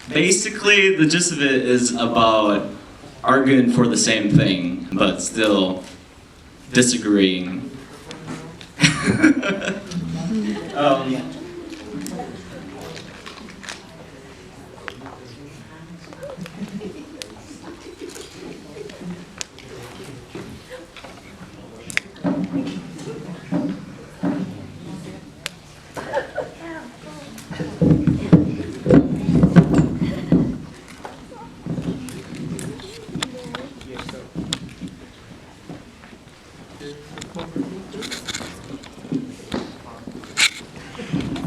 Basically, the gist of it is about arguing for the same thing, but still disagreeing.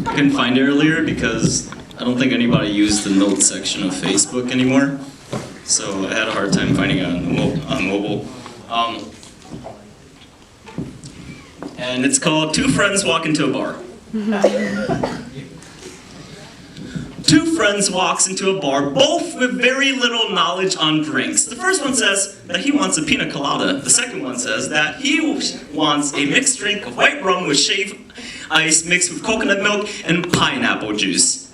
I couldn't find it earlier because I don't think anybody used the notes section of Facebook anymore, so I had a hard time finding it on mobile. And it's called Two Friends Walk into a Bar. Two friends walks into a bar, both with very little knowledge on drinks. The first one says that he wants a pina colada. The second one says that he wants a mixed drink of white rum with shaved ice mixed with coconut milk and pineapple juice.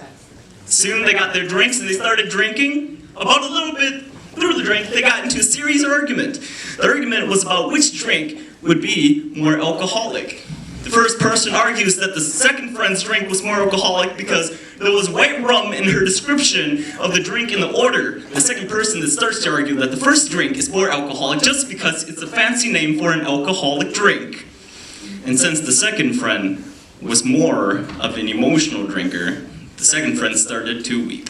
Soon they got their drinks and they started drinking. About a little bit through the drink, they got into a serious argument. The argument was about which drink would be more alcoholic. The first person argues that the second friend's drink was more alcoholic because there was white rum in her description of the drink in the order. The second person that starts to argue that the first drink is more alcoholic just because it's a fancy name for an alcoholic drink. And since the second friend was more of an emotional drinker, the second friend started to weep.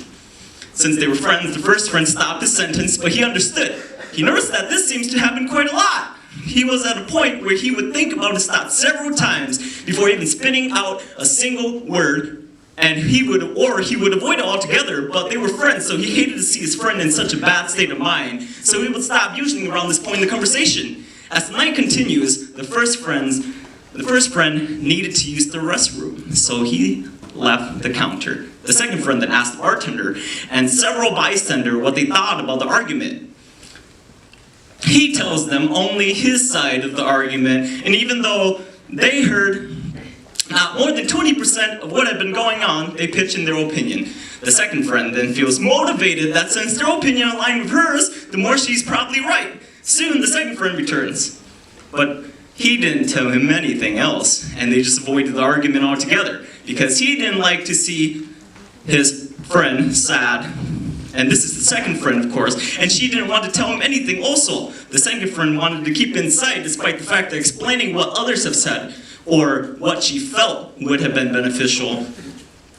Since they were friends, the first friend stopped his sentence, but he understood. He noticed that this seems to happen quite a lot. He was at a point where he would think about his thoughts several times before even spitting out a single word, and he would avoid it altogether, but they were friends, so he hated to see his friend in such a bad state of mind, so he would stop usually around this point in the conversation. As the night continues, the first friend needed to use the restroom, so he left the counter. The second friend then asked the bartender and several bystanders what they thought about the argument. He tells them only his side of the argument, and even though they heard not more than 20% of what had been going on, they pitch in their opinion. The second friend then feels motivated that since their opinion aligned with hers, the more she's probably right. Soon the second friend returns, but he didn't tell him anything else, and they just avoided the argument altogether because he didn't like to see his friend sad. And this is the second friend, of course, and she didn't want to tell him anything also. The second friend wanted to keep inside despite the fact that explaining what others have said or what she felt would have been beneficial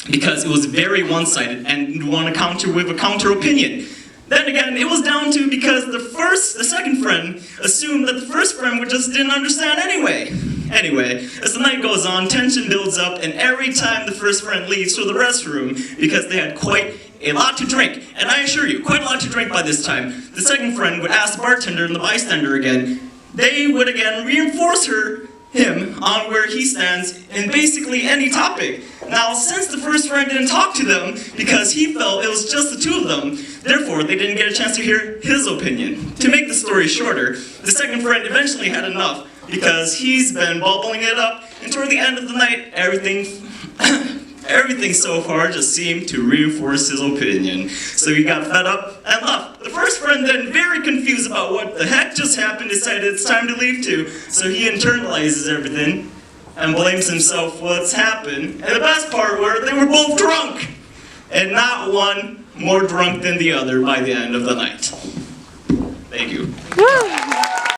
because it was very one-sided and you want to counter with a counter opinion. Then again, it was down to because the second friend assumed that the first friend just didn't understand anyway. Anyway, as the night goes on, tension builds up, and every time the first friend leaves for the restroom because they had quite a lot to drink, and I assure you, quite a lot to drink by this time, the second friend would ask the bartender and the bystander again. They would again reinforce him on where he stands in basically any topic. Now, since the first friend didn't talk to them because he felt it was just the two of them, therefore they didn't get a chance to hear his opinion. To make the story shorter, the second friend eventually had enough because he's been bubbling it up, and toward the end of the night, everything so far just seemed to reinforce his opinion. So he got fed up and left. The first friend then, very confused about what the heck just happened, decided it's time to leave too. So he internalizes everything and blames himself for what's happened. And the best part were they were both drunk, and not one more drunk than the other by the end of the night. Thank you.